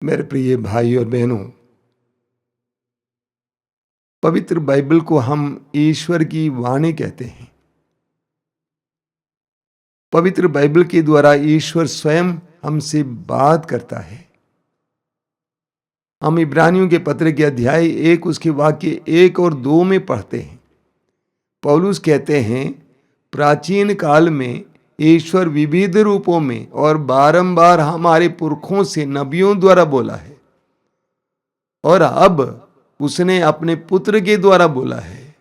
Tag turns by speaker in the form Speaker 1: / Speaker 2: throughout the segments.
Speaker 1: मेरे प्रिय भाई और बहनों, पवित्र बाइबल को हम ईश्वर की वाणी कहते हैं। पवित्र बाइबल के द्वारा ईश्वर स्वयं हमसे बात करता है। हम इब्रानियों के पत्र के अध्याय 1 उसके वाक्य 1 और 2 में पढ़ते हैं। पौलुस कहते हैं, प्राचीन काल में ईश्वर विविध रूपों में और बारंबार हमारे पुरखों से नबियों द्वारा बोला है और अब उसने अपने पुत्र के द्वारा बोला है।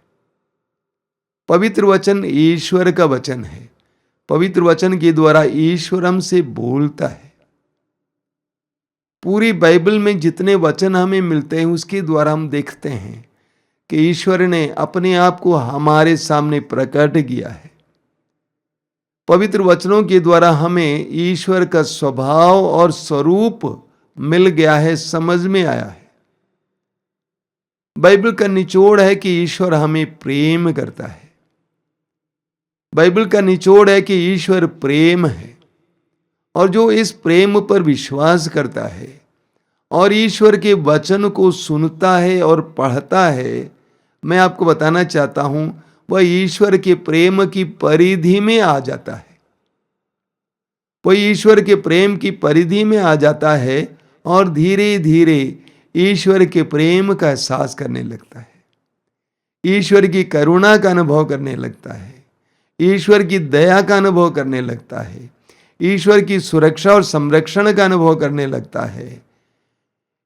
Speaker 1: पवित्र वचन ईश्वर का वचन है। पवित्र वचन के द्वारा ईश्वर हमसे बोलता है। पूरी बाइबल में जितने वचन हमें मिलते हैं उसके द्वारा हम देखते हैं कि ईश्वर ने अपने आप को हमारे सामने प्रकट किया है। पवित्र वचनों के द्वारा हमें ईश्वर का स्वभाव और स्वरूप मिल गया है, समझ में आया है। बाइबल का निचोड़ है कि ईश्वर हमें प्रेम करता है। बाइबल का निचोड़ है कि ईश्वर प्रेम है और जो इस प्रेम पर विश्वास करता है और ईश्वर के वचन को सुनता है और पढ़ता है, मैं आपको बताना चाहता हूं, वह ईश्वर के प्रेम की परिधि में आ जाता है। वह ईश्वर के प्रेम की परिधि में आ जाता है और धीरे धीरे ईश्वर के प्रेम का एहसास करने लगता है, ईश्वर की करुणा का अनुभव करने लगता है, ईश्वर की दया का अनुभव करने लगता है, ईश्वर की सुरक्षा और संरक्षण का अनुभव करने लगता है,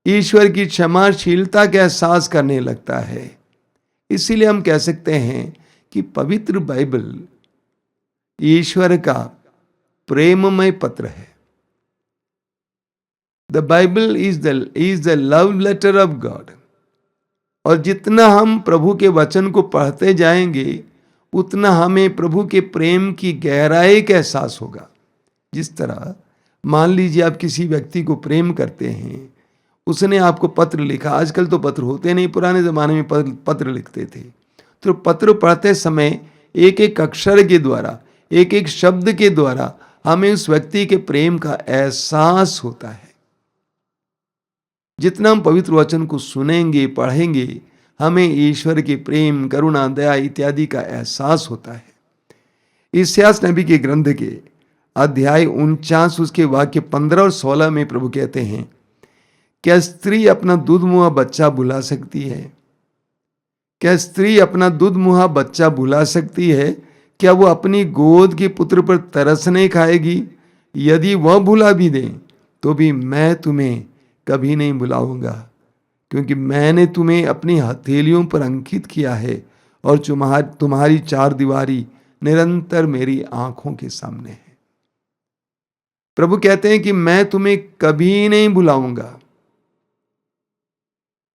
Speaker 1: ईश्वर की क्षमाशीलता का एहसास करने लगता है। इसीलिए हम कह सकते हैं कि पवित्र बाइबल ईश्वर का प्रेममय पत्र है। The Bible is the love letter of God. और जितना हम प्रभु के वचन को पढ़ते जाएंगे उतना हमें प्रभु के प्रेम की गहराई का एहसास होगा। जिस तरह मान लीजिए आप किसी व्यक्ति को प्रेम करते हैं, उसने आपको पत्र लिखा। आजकल तो पत्र होते नहीं, पुराने ज़माने में पत्र लिखते थे। तो पत्र पढ़ते समय एक एक अक्षर के द्वारा, एक एक शब्द के द्वारा हमें उस व्यक्ति के प्रेम का एहसास होता है। जितना हम पवित्र वचन को सुनेंगे, पढ़ेंगे, हमें ईश्वर के प्रेम, करुणा, दया इत्यादि का एहसास होता है। इस्यास नबी के ग्रंथ के अध्याय 49 उसके वाक्य 15 और 16 में प्रभु कहते हैं, क्या स्त्री अपना दूध मुहा बच्चा भुला सकती है? क्या स्त्री अपना दूध मुहा बच्चा भुला सकती है? क्या वो अपनी गोद के पुत्र पर तरस नहीं खाएगी? यदि वह भुला भी दे तो भी मैं तुम्हें कभी नहीं भुलाऊंगा, क्योंकि मैंने तुम्हें अपनी हथेलियों पर अंकित किया है और तुम्हारी चार दीवारी निरंतर मेरी आंखों के सामने है। प्रभु कहते हैं कि मैं तुम्हें कभी नहीं भुलाऊंगा,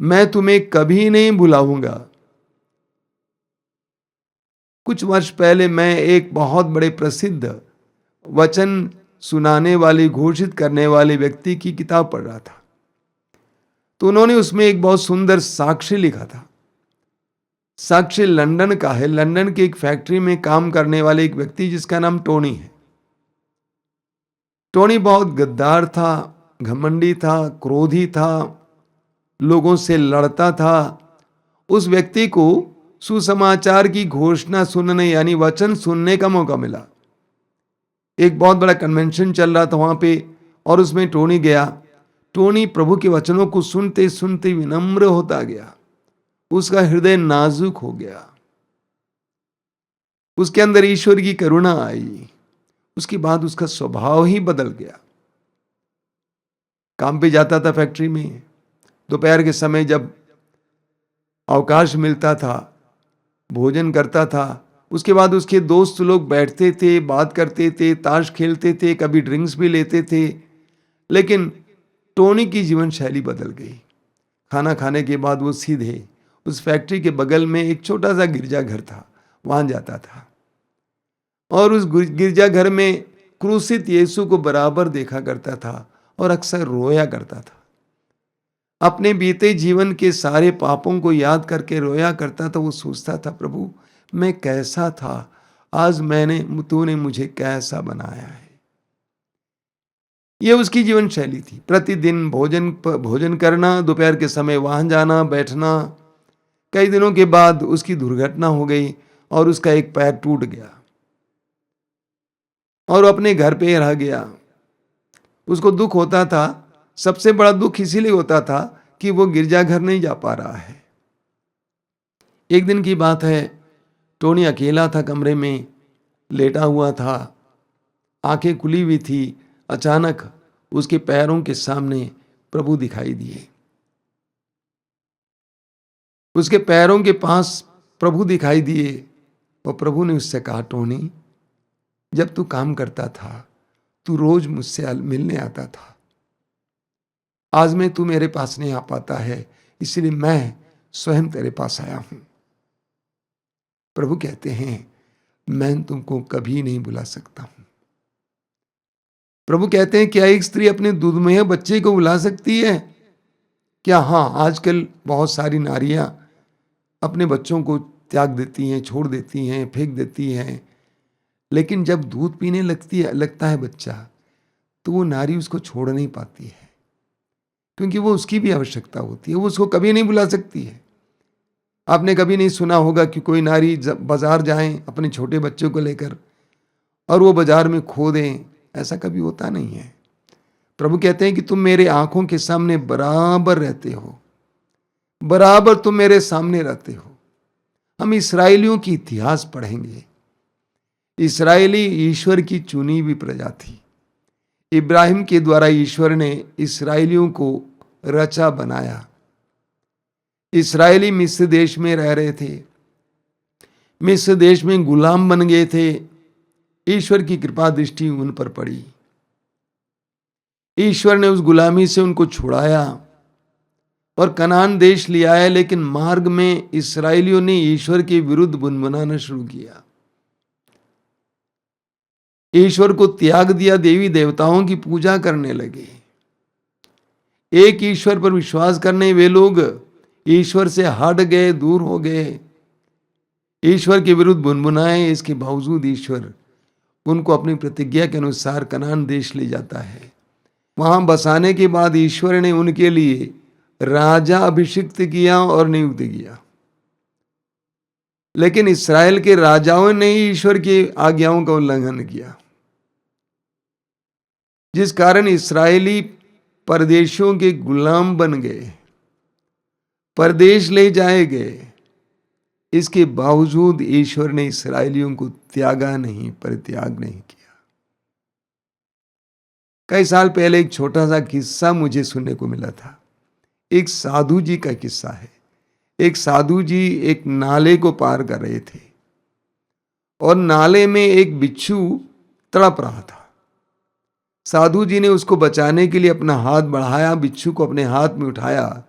Speaker 1: मैं तुम्हें कभी नहीं भुलाऊंगा। कुछ वर्ष पहले मैं एक बहुत बड़े प्रसिद्ध वचन सुनाने वाले, घोषित करने वाले व्यक्ति की किताब पढ़ रहा था। तो उन्होंने उसमें एक बहुत सुंदर साक्ष्य लिखा था। साक्ष्य लंदन का है। लंदन की एक फैक्ट्री में काम करने वाले एक व्यक्ति जिसका नाम टोनी है। टोनी बहुत गद्दार था, घमंडी था, क्रोधी था, लोगों से लड़ता था। उस व्यक्ति को सुसमाचार की घोषणा सुनने यानी वचन सुनने का मौका मिला। एक बहुत बड़ा कन्वेंशन चल रहा था वहां पे और उसमें टोनी गया। टोनी प्रभु के वचनों को सुनते सुनते विनम्र होता गया। उसका हृदय नाजुक हो गया। उसके अंदर ईश्वर की करुणा आई। उसके बाद उसका स्वभाव ही बदल गया। काम पे जाता था फैक्ट्री में। दोपहर के समय जब अवकाश मिलता था, भोजन करता था। उसके बाद उसके दोस्त लोग बैठते थे, बात करते थे, ताश खेलते थे, कभी ड्रिंक्स भी लेते थे। लेकिन टोनी की जीवन शैली बदल गई। खाना खाने के बाद वो सीधे उस फैक्ट्री के बगल में एक छोटा सा गिरजाघर था, वहां जाता था और उस गिरजाघर में क्रूसित यीशु को बराबर देखा करता था और अक्सर रोया करता था। अपने बीते जीवन के सारे पापों को याद करके रोया करता था। वो सोचता था, प्रभु मैं कैसा था, आज तूने मुझे कैसा बनाया है। ये उसकी जीवन शैली थी। प्रतिदिन भोजन करना, दोपहर के समय वहां जाना, बैठना। कई दिनों के बाद उसकी दुर्घटना हो गई और उसका एक पैर टूट गया और अपने घर पे रह गया। उसको दुख होता था, सबसे बड़ा दुख इसीलिए होता था कि वो गिरजाघर नहीं जा पा रहा है। एक दिन की बात है, टोनी अकेला था, कमरे में लेटा हुआ था, आंखें खुली हुई थी। अचानक उसके पैरों के सामने प्रभु दिखाई दिए। उसके पैरों के पास प्रभु दिखाई दिए और प्रभु ने उससे कहा, टोनी, जब तू काम करता था तू रोज मुझसे मिलने आता था। आज में तू मेरे पास नहीं आ पाता है, इसलिए मैं स्वयं तेरे पास आया हूं। प्रभु कहते हैं, मैं तुमको कभी नहीं बुला सकता हूं। प्रभु कहते हैं, क्या एक स्त्री अपने दूधमय बच्चे को बुला सकती है? क्या? हाँ, आजकल बहुत सारी नारियां अपने बच्चों को त्याग देती हैं, छोड़ देती हैं, फेंक देती हैं। लेकिन जब दूध पीने लगता है बच्चा, तो वो नारी उसको छोड़ नहीं पाती है, क्योंकि वो उसकी भी आवश्यकता होती है। वो उसको कभी नहीं बुला सकती है। आपने कभी नहीं सुना होगा कि कोई नारी बाजार जाए अपने छोटे बच्चों को लेकर और वो बाजार में खो दें, ऐसा कभी होता नहीं है। प्रभु कहते हैं कि तुम मेरे आंखों के सामने बराबर रहते हो, बराबर तुम मेरे सामने रहते हो। हम इस्राएलियों की इतिहास पढ़ेंगे। इस्राएली ईश्वर की चुनी हुई प्रजा थी। इब्राहिम के द्वारा ईश्वर ने इस्राएलियों को रचा बनाया। इस्राएली मिस्र देश में रह रहे थे, मिस्र देश में गुलाम बन गए थे। ईश्वर की कृपा दृष्टि उन पर पड़ी। ईश्वर ने उस गुलामी से उनको छुड़ाया और कनान देश ले आया। लेकिन मार्ग में इस्राएलियों ने ईश्वर के विरुद्ध बुनबुनाना शुरू किया, ईश्वर को त्याग दिया, देवी देवताओं की पूजा करने लगे। एक ईश्वर पर विश्वास करने वे लोग ईश्वर से हट गए, दूर हो गए, ईश्वर के विरुद्ध बुनबुनाए। इसके बावजूद ईश्वर उनको अपनी प्रतिज्ञा के अनुसार कनान देश ले जाता है। वहां बसाने के बाद ईश्वर ने उनके लिए राजा अभिषिक्त किया और नियुक्त किया। लेकिन इस्राएल के राजाओं ने ईश्वर की आज्ञाओं का उल्लंघन किया, जिस कारण इस्राएली परदेशियों के गुलाम बन गए, परदेश ले जाए गए। इसके बावजूद ईश्वर ने इस्राएलियों को त्यागा नहीं, परित्याग नहीं किया। कई साल पहले एक छोटा सा किस्सा मुझे सुनने को मिला था। एक साधु जी का किस्सा है। एक साधु जी एक नाले को पार कर रहे थे और नाले में एक बिच्छू तड़प रहा था। साधु जी ने उसको बचाने के लिए अपना हाथ बढ़ाया, बिच्छू को अपने हाथ में उठाया।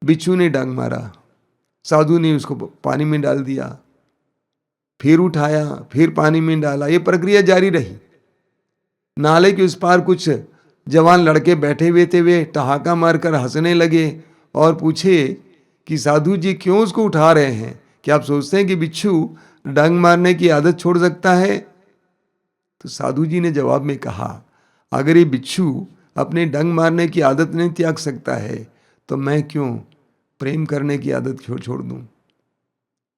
Speaker 1: बिच्छू ने डंक मारा, साधु ने उसको पानी में डाल दिया, फिर उठाया, फिर पानी में डाला। ये प्रक्रिया जारी रही। नाले के उस पार कुछ जवान लड़के बैठे हुए थे। वे ठहाका मारकर हंसने लगे और पूछे कि साधु जी क्यों उसको उठा रहे हैं? क्या आप सोचते हैं कि बिच्छू डंक मारने की आदत छोड़ सकता है? तो साधु जी ने जवाब में कहा, अगर ये बिच्छू अपने डंक मारने की आदत नहीं त्याग सकता है तो मैं क्यों प्रेम करने की आदत छोड़ दूं?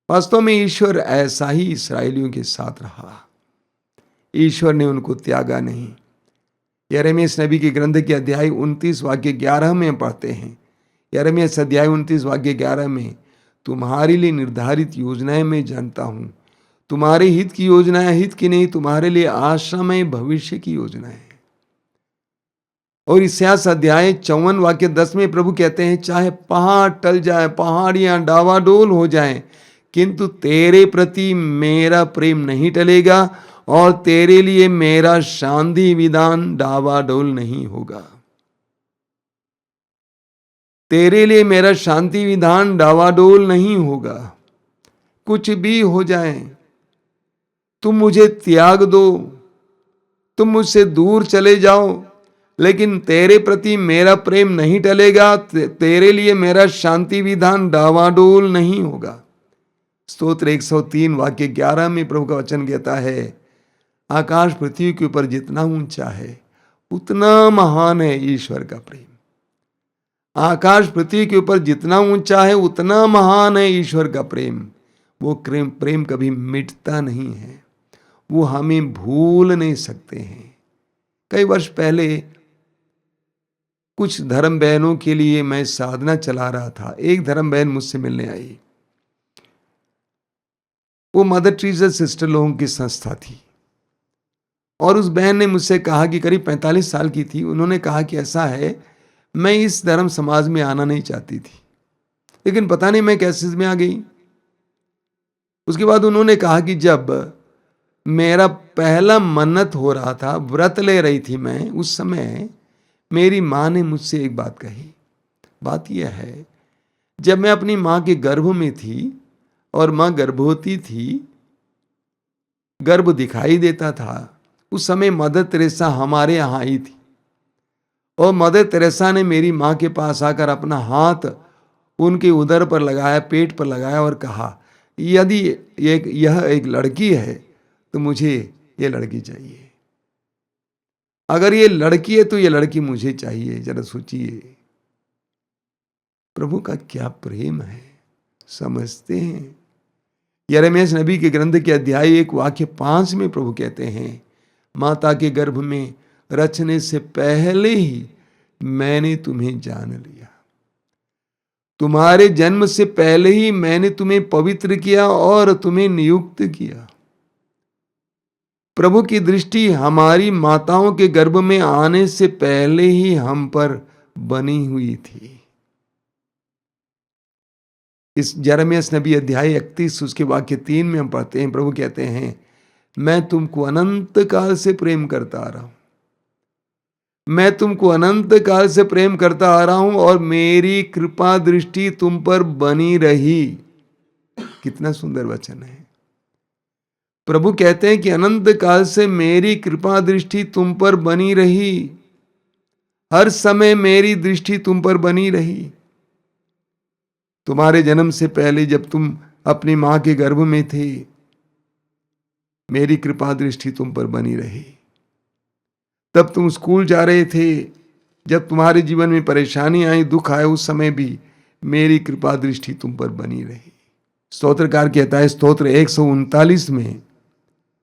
Speaker 1: वास्तव में ईश्वर ऐसा ही इस्राएलियों के साथ रहा। ईश्वर ने उनको त्यागा नहीं। यिर्मयाह नबी के ग्रंथ के अध्याय 29 वाक्य 11 में पढ़ते हैं। यिर्मयाह अध्याय 29 वाक्य 11 में, तुम्हारे लिए निर्धारित योजनाएं मैं जानता हूं, तुम्हारे हित की योजनाएं हित की नहीं, तुम्हारे लिए आशामय भविष्य की योजनाएं। और इस्यास अध्याय 54 वाक्य 10 में प्रभु कहते हैं, चाहे पहाड़ टल जाए, पहाड़ियां डावाडोल हो जाएं, किंतु तेरे प्रति मेरा प्रेम नहीं टलेगा और तेरे लिए मेरा शांति विधान डावाडोल नहीं होगा। तेरे लिए मेरा शांति विधान डावाडोल नहीं होगा। कुछ भी हो जाए, तुम मुझे त्याग दो, तुम मुझसे दूर चले जाओ, लेकिन तेरे प्रति मेरा प्रेम नहीं टलेगा। तेरे लिए मेरा शांति विधान डावाडोल नहीं होगा। स्तोत्र 103 वाक्य 11 में प्रभु का वचन कहता है, आकाश पृथ्वी के ऊपर जितना ऊंचा है उतना महान है ईश्वर का प्रेम। आकाश पृथ्वी के ऊपर जितना ऊंचा है उतना महान है ईश्वर का प्रेम। वो प्रेम कभी मिटता नहीं है, वो हमें भूल नहीं सकते हैं। कई वर्ष पहले कुछ धर्म बहनों के लिए मैं साधना चला रहा था। एक धर्म बहन मुझसे मिलने आई। वो मदर टेरेसा सिस्टर लोगों की संस्था थी और उस बहन ने मुझसे कहा कि करीब 45 साल की थी। उन्होंने कहा कि ऐसा है, मैं इस धर्म समाज में आना नहीं चाहती थी, लेकिन पता नहीं मैं कैसे इसमें आ गई। उसके बाद उन्होंने कहा कि जब मेरा पहला मन्नत हो रहा था, व्रत ले रही थी मैं, उस समय मेरी माँ ने मुझसे एक बात कही। बात यह है, जब मैं अपनी माँ के गर्भ में थी और माँ गर्भवती थी, गर्भ दिखाई देता था, उस समय मदर तेरेसा हमारे यहाँ आई थी और मदर तेरेसा ने मेरी माँ के पास आकर अपना हाथ उनके उदर पर लगाया, पेट पर लगाया और कहा, यदि यह एक लड़की है तो मुझे ये लड़की चाहिए। अगर ये लड़की है तो ये लड़की मुझे चाहिए। जरा सोचिए प्रभु का क्या प्रेम है, समझते हैं? यिर्मयाह नबी के ग्रंथ के अध्याय 1 वाक्य 5 में प्रभु कहते हैं, माता के गर्भ में रचने से पहले ही मैंने तुम्हें जान लिया, तुम्हारे जन्म से पहले ही मैंने तुम्हें पवित्र किया और तुम्हें नियुक्त किया। प्रभु की दृष्टि हमारी माताओं के गर्भ में आने से पहले ही हम पर बनी हुई थी। इस यिर्मयाह नबी अध्याय 31 उसके वाक्य 3 में हम पढ़ते हैं, प्रभु कहते हैं, मैं तुमको अनंत काल से प्रेम करता आ रहा हूं, मैं तुमको अनंत काल से प्रेम करता आ रहा हूं और मेरी कृपा दृष्टि तुम पर बनी रही। कितना सुंदर वचन है। प्रभु कहते हैं कि अनंत काल से मेरी कृपा दृष्टि तुम पर बनी रही, हर समय मेरी दृष्टि तुम पर बनी रही। तुम्हारे जन्म से पहले जब तुम अपनी मां के गर्भ में थे, मेरी कृपा दृष्टि तुम पर बनी रही। तब तुम स्कूल जा रहे थे, जब तुम्हारे जीवन में परेशानी आई, दुख आए, उस समय भी मेरी कृपा दृष्टि तुम पर बनी रही। स्तोत्रकार कहता है स्तोत्र 139 में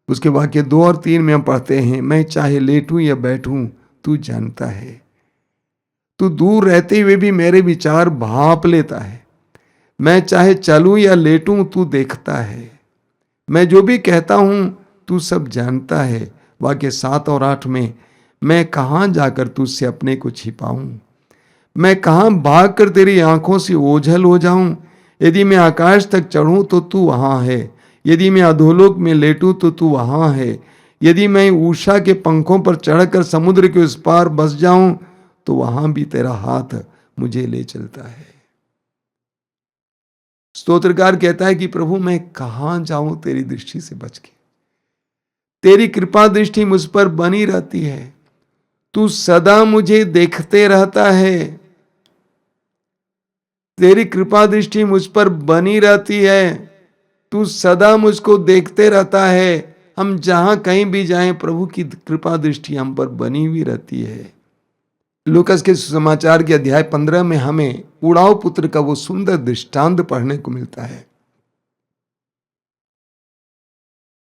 Speaker 1: उसके वाक्य 2 और 3 में हम पढ़ते हैं, मैं चाहे लेटूं या बैठूं तू जानता है, तू दूर रहते हुए भी मेरे विचार भांप लेता है, मैं चाहे चलूं या लेटूं तू देखता है, मैं जो भी कहता हूं तू सब जानता है। वाक्य 7 और 8 में, मैं कहां जाकर तुझसे अपने को छिपाऊं, मैं कहां भागकर तेरी आंखों से ओझल हो जाऊं। यदि मैं आकाश तक चढ़ूं तो तू वहां है, यदि मैं अधोलोक में लेटूं तो तू वहां है, यदि मैं उषा के पंखों पर चढ़कर समुद्र के उस पार बस जाऊं तो वहां भी तेरा हाथ मुझे ले चलता है। स्तोत्रकार कहता है कि प्रभु मैं कहां जाऊं तेरी दृष्टि से बच के, तेरी कृपा दृष्टि मुझ पर बनी रहती है, तू सदा मुझे देखते रहता है, तेरी कृपा दृष्टि मुझ पर बनी रहती है, तू सदा मुझको देखते रहता है। हम जहां कहीं भी जाएं प्रभु की कृपा दृष्टि हम पर बनी हुई रहती है। लूकास के समाचार के अध्याय 15 में हमें उड़ाऊ पुत्र का वो सुंदर दृष्टांत पढ़ने को मिलता है।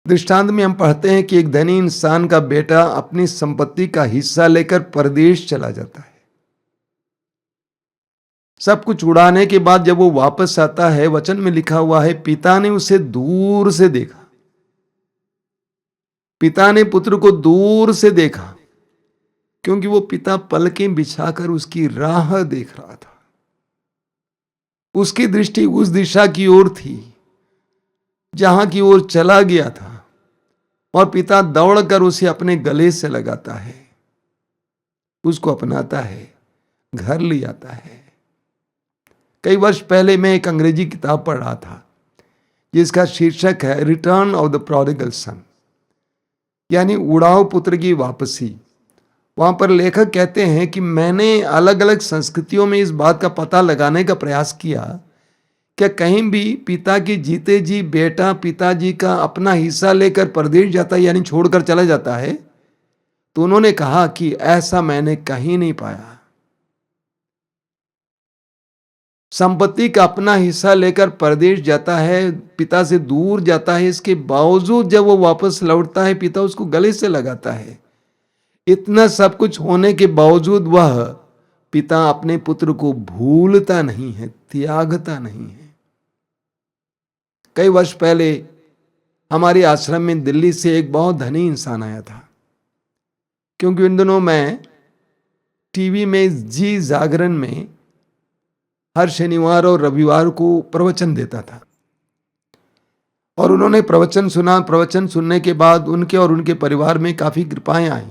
Speaker 1: दृष्टांत में हम पढ़ते हैं कि एक धनी इंसान का बेटा अपनी संपत्ति का हिस्सा लेकर परदेश चला जाता है। सब कुछ उड़ाने के बाद जब वो वापस आता है, वचन में लिखा हुआ है, पिता ने उसे दूर से देखा, पिता ने पुत्र को दूर से देखा, क्योंकि वो पिता पलकें बिछाकर उसकी राह देख रहा था। उसकी दृष्टि उस दिशा की ओर थी जहां की ओर चला गया था, और पिता दौड़कर उसे अपने गले से लगाता है, उसको अपनाता है, घर ले आता है। कई वर्ष पहले मैं एक अंग्रेजी किताब पढ़ रहा था जिसका शीर्षक है रिटर्न ऑफ द प्रोडिगल सन, यानी उड़ाऊ पुत्र की वापसी। वहां पर लेखक कहते हैं कि मैंने अलग अलग संस्कृतियों में इस बात का पता लगाने का प्रयास किया कि कहीं भी पिता की जीते जी बेटा पिताजी का अपना हिस्सा लेकर परदेश जाता है, यानी छोड़कर चला जाता है, तो उन्होंने कहा कि ऐसा मैंने कहीं नहीं पाया। संपत्ति का अपना हिस्सा लेकर परदेश जाता है, पिता से दूर जाता है, इसके बावजूद जब वो वापस लौटता है पिता उसको गले से लगाता है। इतना सब कुछ होने के बावजूद वह पिता अपने पुत्र को भूलता नहीं है, त्यागता नहीं है। कई वर्ष पहले हमारे आश्रम में दिल्ली से एक बहुत धनी इंसान आया था, क्योंकि इन दिनों मैं टीवी में जी जागरण में हर शनिवार और रविवार को प्रवचन देता था। और उन्होंने प्रवचन सुना। प्रवचन सुनने के बाद उनके और उनके परिवार में काफी कृपाएं आई।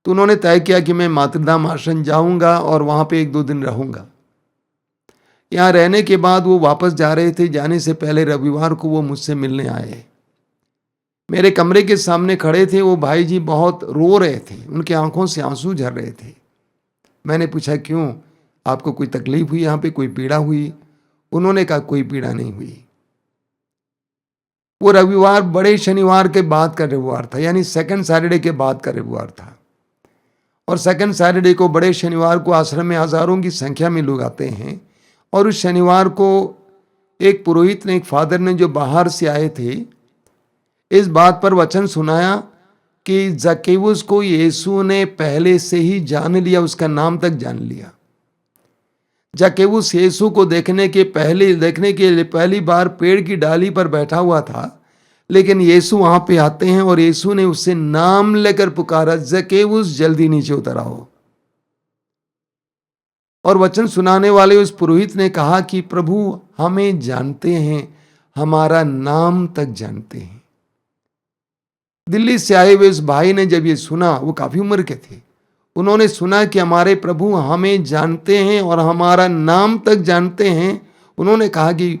Speaker 1: तो उन्होंने तय किया कि मैं मातृधाम आश्रम जाऊंगा और वहां पे 1-2 दिन रहूंगा। यहाँ रहने के बाद वो वापस जा रहे थे। जाने से पहले रविवार को वो मुझसे मिलने आए। मेरे कमरे के सामने खड़े थे। वो भाई जी बहुत रो रहे थे, उनके आंखों से आंसू झर रहे थे। मैंने पूछा, क्यों, आपको कोई तकलीफ हुई, यहाँ पे कोई पीड़ा हुई? उन्होंने कहा, कोई पीड़ा नहीं हुई। वो रविवार बड़े शनिवार के बाद का रविवार था, यानी सेकंड सैटरडे के बाद का रविवार था। और सेकंड सैटरडे को, बड़े शनिवार को आश्रम में हजारों की संख्या में लोग आते हैं। और उस शनिवार को एक पुरोहित ने, एक फादर ने जो बाहर से आए थे, इस बात पर वचन सुनाया कि जक्केउस को यीशु ने पहले से ही जान लिया, उसका नाम तक जान लिया। जक्केउस यीशु को देखने के लिए पहली बार पेड़ की डाली पर बैठा हुआ था, लेकिन यीशु वहां पे आते हैं और यीशु ने उससे नाम लेकर पुकारा, जक्केउस जल्दी नीचे उतर आओ। और वचन सुनाने वाले उस पुरोहित ने कहा कि प्रभु हमें जानते हैं, हमारा नाम तक जानते हैं। दिल्ली से आए हुए उस भाई ने जब ये सुना, वो काफी उम्र के थे, उन्होंने सुना कि हमारे प्रभु हमें जानते हैं और हमारा नाम तक जानते हैं। उन्होंने कहा कि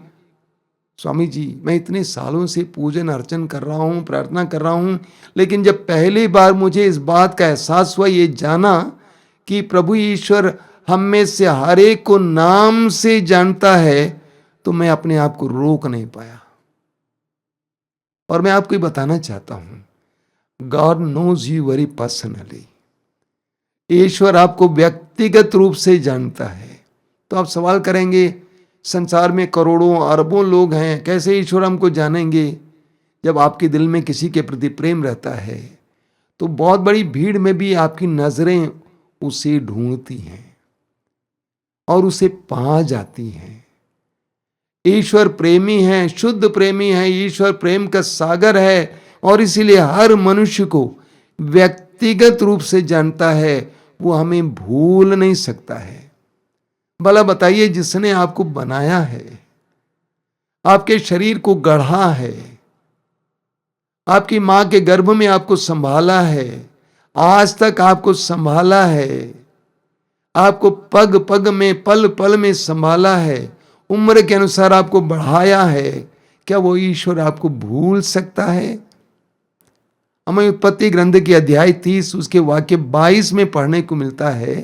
Speaker 1: स्वामी जी, मैं इतने सालों से पूजन अर्चन कर रहा हूँ, प्रार्थना कर रहा हूँ, लेकिन जब पहली बार मुझे इस बात का एहसास हुआ, ये जाना कि प्रभु ईश्वर हम में से हर एक को नाम से जानता है, तो मैं अपने आप को रोक नहीं पाया। और मैं आपको बताना चाहता हूं, God knows you very personally. ईश्वर आपको व्यक्तिगत रूप से जानता है। तो आप सवाल करेंगे, संसार में करोड़ों अरबों लोग हैं, कैसे ईश्वर हमको जानेंगे? जब आपके दिल में किसी के प्रति प्रेम रहता है, तो बहुत बड़ी भीड़ में भी आपकी नजरें उसे ढूंढती हैं और उसे पा जाती हैं। ईश्वर प्रेमी है, शुद्ध प्रेमी है। ईश्वर प्रेम का सागर है और इसीलिए हर मनुष्य को व्यक्तिगत रूप से जानता है। वो हमें भूल नहीं सकता है। भला बताइए, जिसने आपको बनाया है, आपके शरीर को गढ़ा है, आपकी मां के गर्भ में आपको संभाला है, आज तक आपको संभाला है, आपको पग पग में, पल पल में संभाला है, उम्र के अनुसार आपको बढ़ाया है, क्या वो ईश्वर आपको भूल सकता है? हमें उत्पत्ति ग्रंथ के अध्याय 30 उसके वाक्य 22 में पढ़ने को मिलता है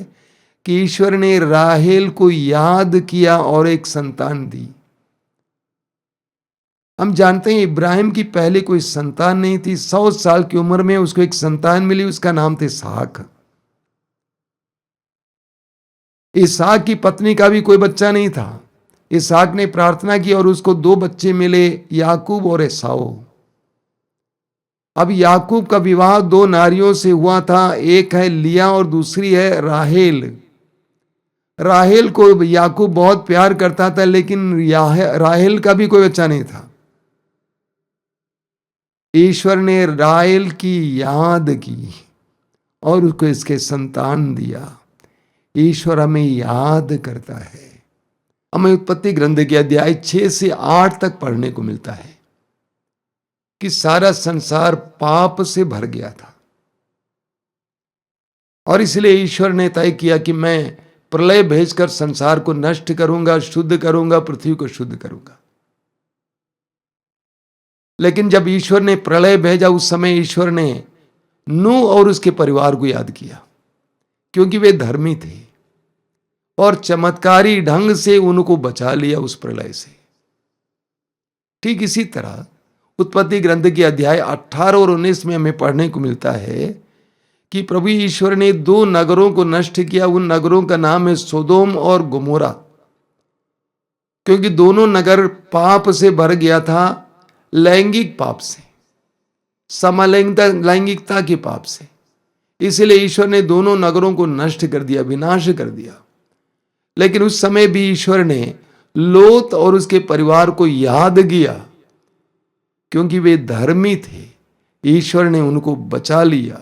Speaker 1: कि ईश्वर ने राहेल को याद किया और एक संतान दी। हम जानते हैं इब्राहिम की पहले कोई संतान नहीं थी। 100 साल की उम्र में उसको एक संतान मिली, उसका नाम था इसहाक। इसहाक की पत्नी का भी कोई बच्चा नहीं था। इसहाक ने प्रार्थना की और उसको 2 बच्चे मिले, याकूब और एसाऊ। अब याकूब का विवाह 2 नारियों से हुआ था, एक है लिया और दूसरी है राहेल। राहेल को याकूब बहुत प्यार करता था, लेकिन राहेल का भी कोई बच्चा नहीं था। ईश्वर ने राहेल की याद की और उसको इसके संतान दिया। ईश्वर हमें याद करता है। हमें उत्पत्ति ग्रंथ के अध्याय 6 से 8 तक पढ़ने को मिलता है कि सारा संसार पाप से भर गया था और इसलिए ईश्वर ने तय किया कि मैं प्रलय भेजकर संसार को नष्ट करूंगा, शुद्ध करूंगा, पृथ्वी को शुद्ध करूंगा। लेकिन जब ईश्वर ने प्रलय भेजा, उस समय ईश्वर ने नूह और उसके परिवार को याद किया, क्योंकि वे धर्मी थे और चमत्कारी ढंग से उनको बचा लिया उस प्रलय से। ठीक इसी तरह उत्पत्ति ग्रंथ के अध्याय 18 और 19 में हमें पढ़ने को मिलता है कि प्रभु ईश्वर ने 2 नगरों को नष्ट किया। उन नगरों का नाम है सोदोम और गोमोरा, क्योंकि दोनों नगर पाप से भर गया था, लैंगिक पाप से, समलैंगिकता के पाप से। इसलिए ईश्वर ने दोनों नगरों को नष्ट कर दिया, विनाश कर दिया। लेकिन उस समय भी ईश्वर ने लोत और उसके परिवार को याद किया, क्योंकि वे धर्मी थे। ईश्वर ने उनको बचा लिया।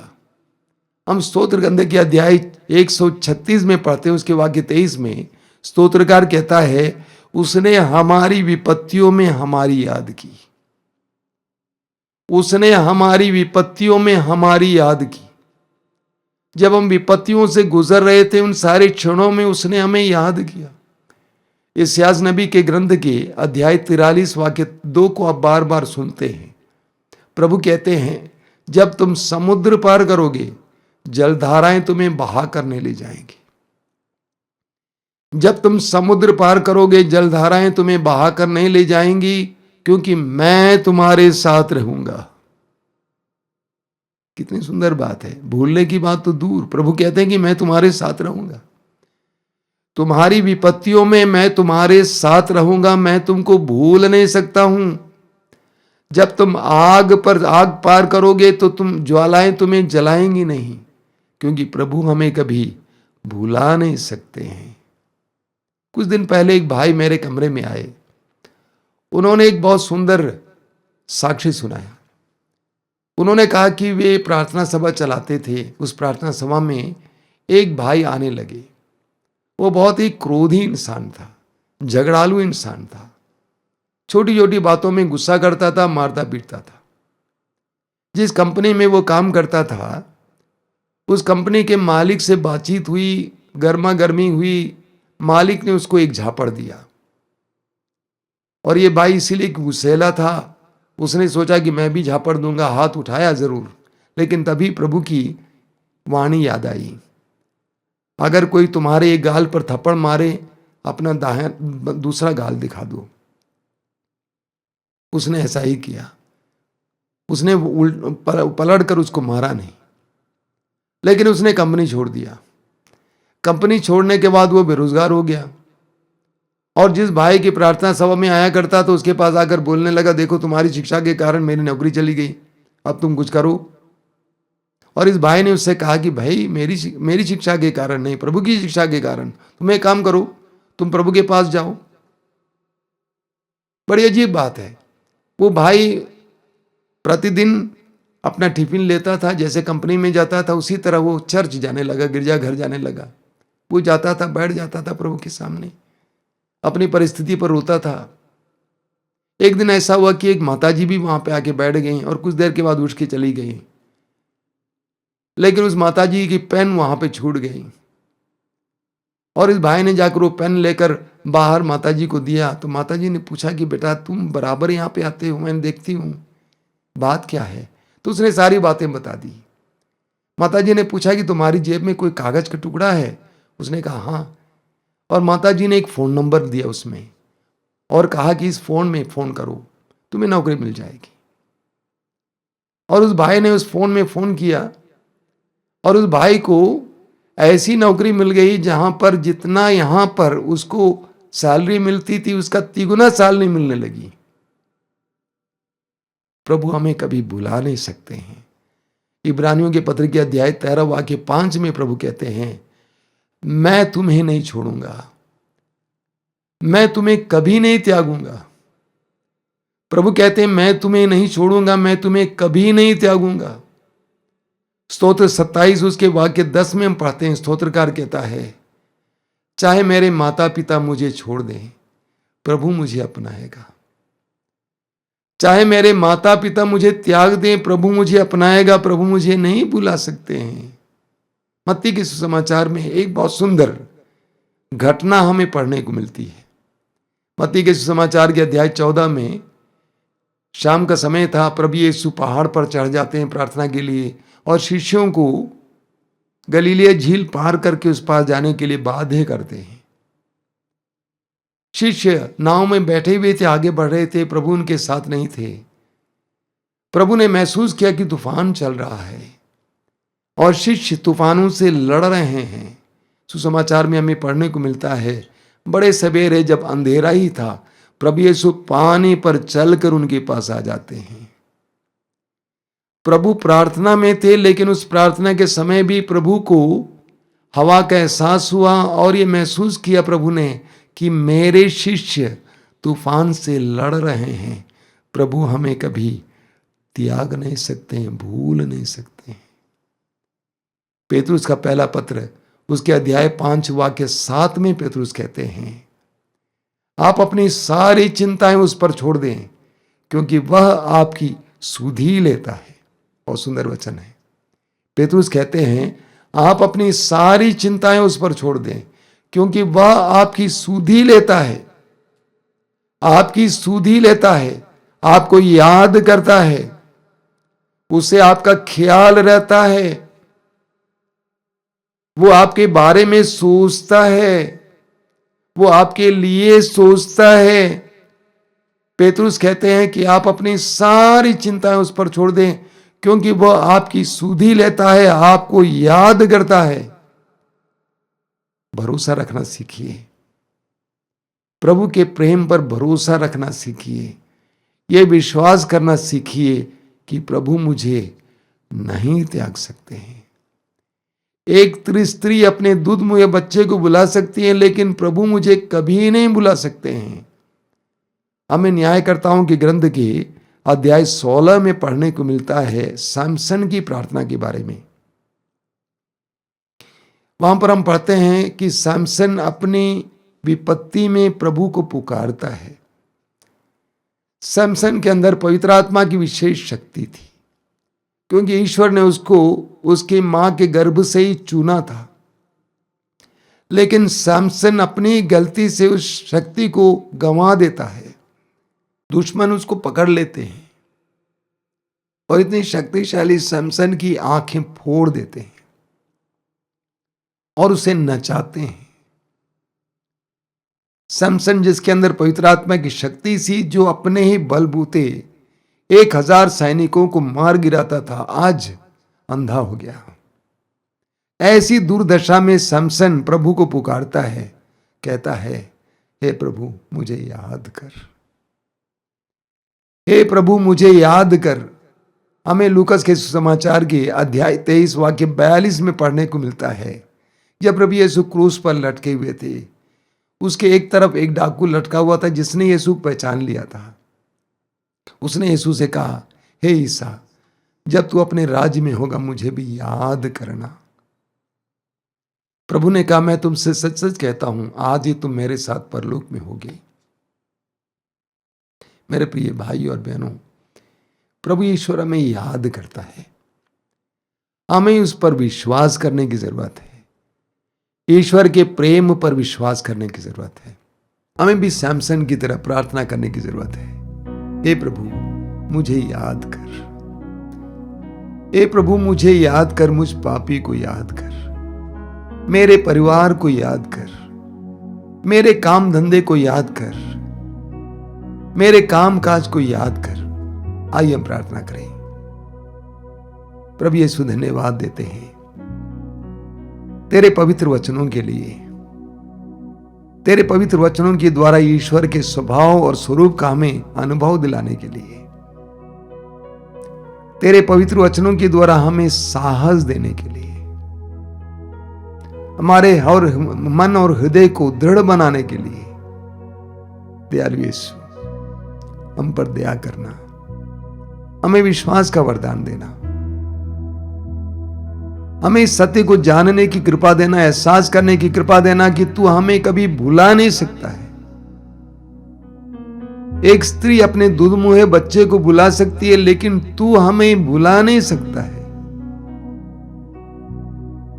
Speaker 1: हम स्तोत्र ग्रंथ के अध्याय 136 में पढ़ते हैं, उसके वाक्य 23 में स्तोत्रकार कहता है, उसने हमारी विपत्तियों में हमारी याद की। उसने हमारी विपत्तियों में हमारी याद की। जब हम विपत्तियों से गुजर रहे थे, उन सारे क्षणों में उसने हमें याद किया। यशायाह नबी के ग्रंथ के अध्याय 43 वाक्य 2 को आप बार बार सुनते हैं। प्रभु कहते हैं, जब तुम समुद्र पार करोगे, जलधाराएं तुम्हें बहा करने ले जाएंगी। जब तुम समुद्र पार करोगे, जलधाराएं तुम्हें बहा कर नहीं ले जाएंगी, क्योंकि मैं तुम्हारे साथ रहूंगा। कितनी सुंदर बात है। भूलने की बात तो दूर, प्रभु कहते हैं कि मैं तुम्हारे साथ रहूंगा। तुम्हारी विपत्तियों में मैं तुम्हारे साथ रहूंगा। मैं तुमको भूल नहीं सकता हूं। जब तुम आग पार करोगे, तो ज्वालाएं तुम्हें जलाएंगी नहीं, क्योंकि प्रभु हमें कभी भुला नहीं सकते हैं। कुछ दिन पहले एक भाई मेरे कमरे में आए। उन्होंने एक बहुत सुंदर साक्षी सुनाया। उन्होंने कहा कि वे प्रार्थना सभा चलाते थे। उस प्रार्थना सभा में एक भाई आने लगे। वो बहुत ही क्रोधी इंसान था, झगड़ालू इंसान था, छोटी छोटी बातों में गुस्सा करता था, मारता पीटता था। जिस कंपनी में वो काम करता था, उस कंपनी के मालिक से बातचीत हुई, गर्मा गर्मी हुई। मालिक ने उसको एक झापड़ दिया, और ये भाई इसीलिए गुस्सैला था। उसने सोचा कि मैं भी झापड़ दूंगा, हाथ उठाया जरूर, लेकिन तभी प्रभु की वाणी याद आई, अगर कोई तुम्हारे एक गाल पर थप्पड़ मारे, अपना दूसरा गाल दिखा दो। उसने ऐसा ही किया। उसने पलट कर उसको मारा नहीं, लेकिन उसने कंपनी छोड़ दिया। कंपनी छोड़ने के बाद वो बेरोजगार हो गया, और जिस भाई की प्रार्थना सभा में आया करता तो उसके पास आकर बोलने लगा, देखो तुम्हारी शिक्षा के कारण मेरी नौकरी चली गई, अब तुम कुछ करो। और इस भाई ने उससे कहा कि भाई मेरी शिक्षा के कारण नहीं, प्रभु की शिक्षा के कारण। तुम एक काम करो, तुम प्रभु के पास जाओ। बड़ी अजीब बात है। वो भाई प्रतिदिन अपना टिफिन लेता था, जैसे कंपनी में जाता था उसी तरह वो चर्च जाने लगा, गिरजाघर जाने लगा। वो जाता था, बैठ जाता था प्रभु के सामने, अपनी परिस्थिति पर रोता था। एक दिन ऐसा हुआ कि एक माताजी भी वहां पे आके बैठ गई, और कुछ देर के बाद उठ के चली गई। लेकिन उस माताजी की पेन वहां पे छूट गई, और इस भाई ने जाकर वो पेन लेकर बाहर माताजी को दिया। तो माताजी ने पूछा कि बेटा तुम बराबर यहाँ पे आते हो, मैंने देखती हूँ, बात क्या है? तो उसने सारी बातें बता दी। माताजी ने पूछा कि तुम्हारी जेब में कोई कागज का टुकड़ा है? उसने कहा हाँ। और माताजी ने एक फ़ोन नंबर दिया उसमें, और कहा कि इस फ़ोन में फ़ोन करो, तुम्हें नौकरी मिल जाएगी। और उस भाई ने उस फ़ोन में फ़ोन किया, और उस भाई को ऐसी नौकरी मिल गई जहां पर जितना यहां पर उसको सैलरी मिलती थी, उसका 3 सैलरी मिलने लगी। प्रभु हमें कभी भुला नहीं सकते हैं। इब्रानियों के पत्र के अध्याय 13 वाक्य 5 में प्रभु कहते हैं, मैं तुम्हें नहीं छोड़ूंगा, मैं तुम्हें कभी नहीं त्यागूंगा। प्रभु कहते हैं, मैं तुम्हें नहीं छोड़ूंगा, मैं तुम्हें कभी नहीं त्यागूंगा। स्तोत्र 27 उसके वाक्य 10 में हम पढ़ते हैं, स्तोत्रकार कहता है, चाहे मेरे माता पिता मुझे छोड़ दें, प्रभु मुझे अपनाएगा। चाहे मेरे माता पिता मुझे त्याग दें, प्रभु मुझे अपनाएगा। प्रभु मुझे नहीं भुला सकते हैं। मत्ती के सुसमाचार में एक बहुत सुंदर घटना हमें पढ़ने को मिलती है। मत्ती के सुसमाचार के अध्याय 14 में शाम का समय था। प्रभु यीशु पहाड़ पर चढ़ जाते हैं प्रार्थना के लिए, और शिष्यों को गलीलिया झील पार करके उस पार जाने के लिए बाध्य करते हैं। शिष्य नाव में बैठे हुए थे, आगे बढ़ रहे थे, प्रभु उनके साथ नहीं थे। प्रभु ने महसूस किया कि तूफान चल रहा है, और शिष्य तूफानों से लड़ रहे हैं। सुसमाचार में हमें पढ़ने को मिलता है, बड़े सवेरे जब अंधेरा ही था, प्रभु यीशु पानी पर चलकर उनके पास आ जाते हैं। प्रभु प्रार्थना में थे, लेकिन उस प्रार्थना के समय भी प्रभु को हवा का एहसास हुआ और ये महसूस किया प्रभु ने कि मेरे शिष्य तूफान से लड़ रहे हैं। प्रभु हमें कभी त्याग नहीं सकते हैं, भूल नहीं सकते हैं। पेतरुस का पहला पत्र उसके अध्याय 5 वाक्य 7 में पेतरुस कहते हैं, आप अपनी सारी चिंताएं उस पर छोड़ दें क्योंकि वह आपकी सुधि लेता है। और सुंदर वचन है। पेतरुस कहते हैं आप अपनी सारी चिंताएं उस पर छोड़ दें क्योंकि वह आपकी सुधि लेता है, आपकी सुधि लेता है, आपको याद करता है, उसे आपका ख्याल रहता है, वो आपके बारे में सोचता है, वो आपके लिए सोचता है। पेतरुस कहते हैं कि आप अपनी सारी चिंताएं उस पर छोड़ दें क्योंकि वह आपकी सुधि लेता है, आपको याद करता है। भरोसा रखना सीखिए, प्रभु के प्रेम पर भरोसा रखना सीखिए, यह विश्वास करना सीखिए कि प्रभु मुझे नहीं त्याग सकते हैं। एक स्त्री अपने दूध मुहे बच्चे को बुला सकती है, लेकिन प्रभु मुझे कभी नहीं बुला सकते हैं। हमें न्यायकर्ताओं के ग्रंथ के अध्याय 16 में पढ़ने को मिलता है सैमसन की प्रार्थना के बारे में। वहां पर हम पढ़ते हैं कि सैमसन अपनी विपत्ति में प्रभु को पुकारता है। सैमसन के अंदर पवित्र आत्मा की विशेष शक्ति थी क्योंकि ईश्वर ने उसको उसकी मां के गर्भ से ही चुना था। लेकिन सैमसन अपनी गलती से उस शक्ति को गंवा देता है, दुश्मन उसको पकड़ लेते हैं और इतनी शक्तिशाली सैमसन की आंखें फोड़ देते हैं और उसे नचाते हैं। सैमसन जिसके अंदर पवित्र आत्मा की शक्ति सी, जो अपने ही बलबूते 1000 सैनिकों को मार गिराता था, आज अंधा हो गया। ऐसी दुर्दशा में सैमसन प्रभु को पुकारता है, कहता है हे प्रभु मुझे याद कर, हे प्रभु मुझे याद कर। हमें लूकस के सुसमाचार के अध्याय 23 वाक्य 42 में पढ़ने को मिलता है, जब प्रभु यीशु क्रूस पर लटके हुए थे, उसके एक तरफ एक डाकू लटका हुआ था जिसने यीशु को पहचान लिया था। उसने यीशु से कहा, हे ईसा, जब तू अपने राज्य में होगा मुझे भी याद करना। प्रभु ने कहा, मैं तुमसे सच सच कहता हूं, आज ही तुम मेरे साथ परलोक में होगे। मेरे प्रिय भाई और बहनों, प्रभु ईश्वर हमें याद करता है, हमें उस पर विश्वास करने की जरूरत है, ईश्वर के प्रेम पर विश्वास करने की जरूरत है। हमें भी सैमसन की तरह प्रार्थना करने की जरूरत है, हे प्रभु मुझे याद कर, हे प्रभु मुझे याद कर, मुझ पापी को याद कर, मेरे परिवार को याद कर, मेरे काम धंधे को याद कर, मेरे काम काज को याद कर। आइए हम प्रार्थना करें। प्रभु यीशु धन्यवाद देते हैं तेरे पवित्र वचनों के लिए, तेरे पवित्र वचनों के द्वारा ईश्वर के स्वभाव और स्वरूप का हमें अनुभव दिलाने के लिए, तेरे पवित्र वचनों के द्वारा हमें साहस देने के लिए, हमारे और मन और हृदय को दृढ़ बनाने के लिए। दयालु यीशु हम पर दया करना, हमें विश्वास का वरदान देना, हमें इस सत्य को जानने की कृपा देना, एहसास करने की कृपा देना कि तू हमें कभी भुला नहीं सकता है। एक स्त्री अपने दूध मुहे बच्चे को भुला सकती है, लेकिन तू हमें भुला नहीं सकता है।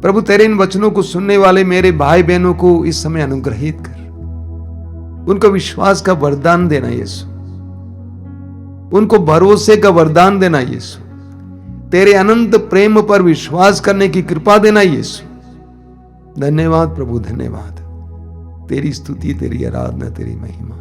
Speaker 1: प्रभु तेरे इन वचनों को सुनने वाले मेरे भाई बहनों को इस समय अनुग्रहित कर, उनको विश्वास का वरदान देना यीशु, उनको भरोसे का वरदान देना यीशु, तेरे अनंत प्रेम पर विश्वास करने की कृपा देना यीशु। धन्यवाद प्रभु, धन्यवाद। तेरी स्तुति, तेरी आराधना, तेरी महिमा।